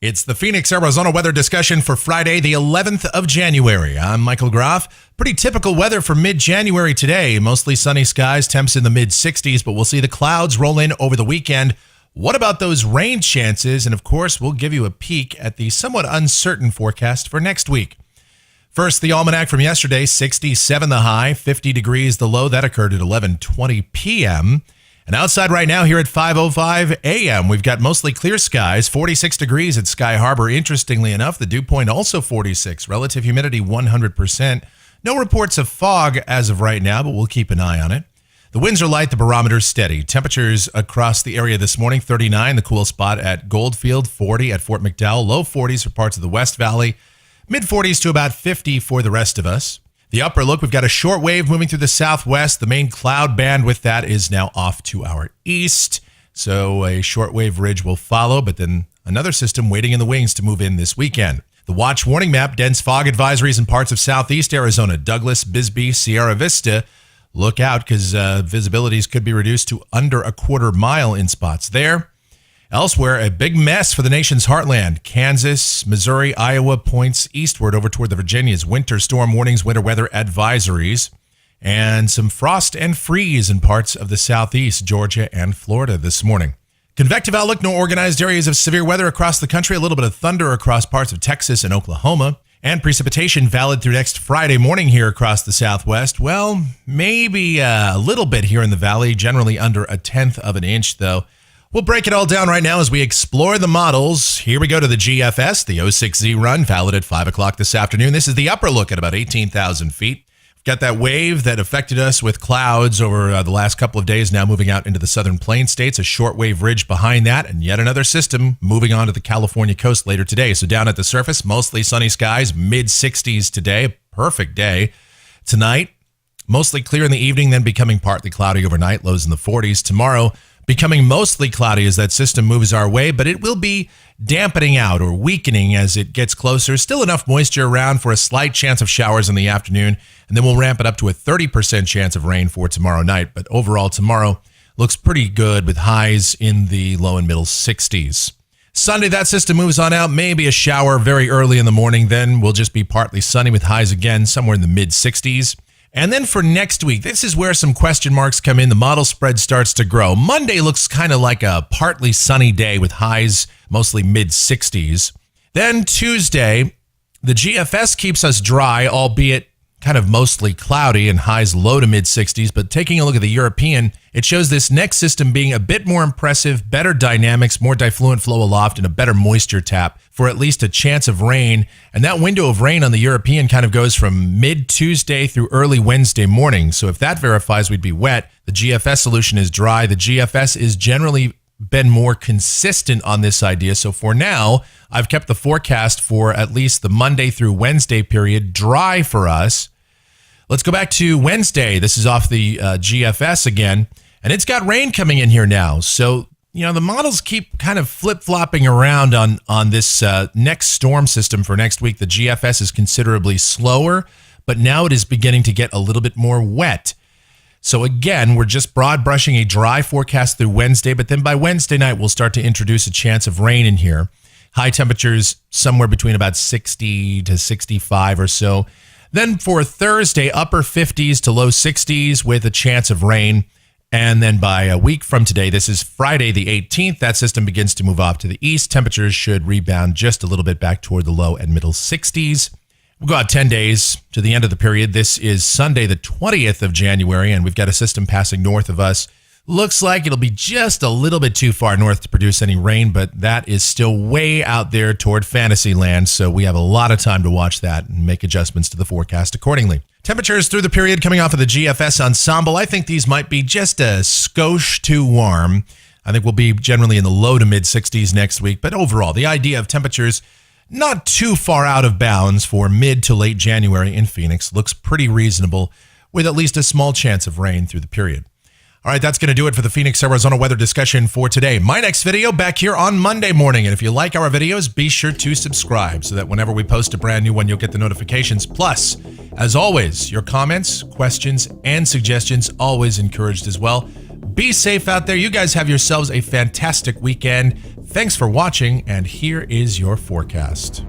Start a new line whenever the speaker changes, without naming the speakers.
It's the Phoenix, Arizona weather discussion for Friday, the 11th of January. I'm Michael Groff. Pretty typical weather for mid-January today. Mostly sunny skies, temps in the mid-60s, but we'll see the clouds roll in over the weekend. What about those rain chances? And of course, we'll give you a peek at the somewhat uncertain forecast for next week. First, the almanac from yesterday, 67 the high, 50 degrees the low. That occurred at 11:20 p.m. And outside right now here at 5:05 a.m., we've got mostly clear skies, 46 degrees at Sky Harbor. Interestingly enough, the dew point also 46, relative humidity 100%. No reports of fog as of right now, but we'll keep an eye on it. The winds are light, the barometer's steady. Temperatures across the area this morning, 39, the cool spot at Goldfield, 40 at Fort McDowell, low 40s for parts of the West Valley, mid-40s to about 50 for the rest of us. The upper look, we've got a short wave moving through the southwest. The main cloud band with that is now off to our east. So a short wave ridge will follow, but then another system waiting in the wings to move in this weekend. The watch warning map, dense fog advisories in parts of southeast Arizona, Douglas, Bisbee, Sierra Vista. Look out because visibilities could be reduced to under a quarter mile in spots there. Elsewhere, a big mess for the nation's heartland. Kansas, Missouri, Iowa points eastward over toward the Virginias. Winter storm warnings, winter weather advisories, and some frost and freeze in parts of the southeast, Georgia and Florida this morning. Convective outlook, no organized areas of severe weather across the country. A little bit of thunder across parts of Texas and Oklahoma. And precipitation valid through next Friday morning here across the southwest. Well, maybe a little bit here in the valley, generally under a tenth of an inch though. We'll break it all down right now as we explore the models. Here we go to the GFS, the 06Z run, valid at 5 o'clock this afternoon. This is the upper look at about 18,000 feet. We've got that wave that affected us with clouds over the last couple of days, now moving out into the southern plain states, a short wave ridge behind that, and yet another system moving on to the California coast later today. So down at the surface, mostly sunny skies, mid-60s today, perfect day. Tonight, mostly clear in the evening, then becoming partly cloudy overnight, lows in the 40s. Tomorrow, becoming mostly cloudy as that system moves our way, but it will be dampening out or weakening as it gets closer. Still enough moisture around for a slight chance of showers in the afternoon, and then we'll ramp it up to a 30% chance of rain for tomorrow night. But overall, tomorrow looks pretty good with highs in the low and middle 60s. Sunday, that system moves on out, maybe a shower very early in the morning. Then we'll just be partly sunny with highs again somewhere in the mid 60s. And then for next week, this is where some question marks come in. The model spread starts to grow. Monday looks kind of like a partly sunny day with highs mostly mid-60s. Then Tuesday, the GFS keeps us dry, albeit kind of mostly cloudy and highs low to mid-60s. But taking a look at the European, it shows this next system being a bit more impressive, better dynamics, more diffluent flow aloft, and a better moisture tap for at least a chance of rain. And that window of rain on the European kind of goes from mid-Tuesday through early Wednesday morning. So if that verifies, we'd be wet. The GFS solution is dry. The GFS is generally been more consistent on this idea. So for now, I've kept the forecast for at least the Monday through Wednesday period dry for us. Let's go back to Wednesday. This is off the GFS again, and it's got rain coming in here now. So, the models keep kind of flip-flopping around on this next storm system for next week. The GFS is considerably slower, but now it is beginning to get a little bit more wet. So again, we're just broad brushing a dry forecast through Wednesday, but then by Wednesday night, we'll start to introduce a chance of rain in here. High temperatures somewhere between about 60 to 65 or so. Then for Thursday, upper 50s to low 60s with a chance of rain. And then by a week from today, this is Friday the 18th, that system begins to move off to the east. Temperatures should rebound just a little bit back toward the low and middle 60s. We'll go out 10 days to the end of the period. This is Sunday the 20th of January, and we've got a system passing north of us. Looks like it'll be just a little bit too far north to produce any rain, but that is still way out there toward fantasy land, so we have a lot of time to watch that and make adjustments to the forecast accordingly. Temperatures through the period coming off of the GFS ensemble, I think these might be just a skosh too warm. I think we'll be generally in the low to mid 60s next week, but overall, the idea of temperatures not too far out of bounds for mid to late January in Phoenix looks pretty reasonable with at least a small chance of rain through the period. All right, that's going to do it for the Phoenix, Arizona weather discussion for today. My next video back here on Monday morning. And if you like our videos, be sure to subscribe so that whenever we post a brand new one, you'll get the notifications. Plus, as always, your comments, questions, and suggestions always encouraged as well. Be safe out there. You guys have yourselves a fantastic weekend. Thanks for watching, and here is your forecast.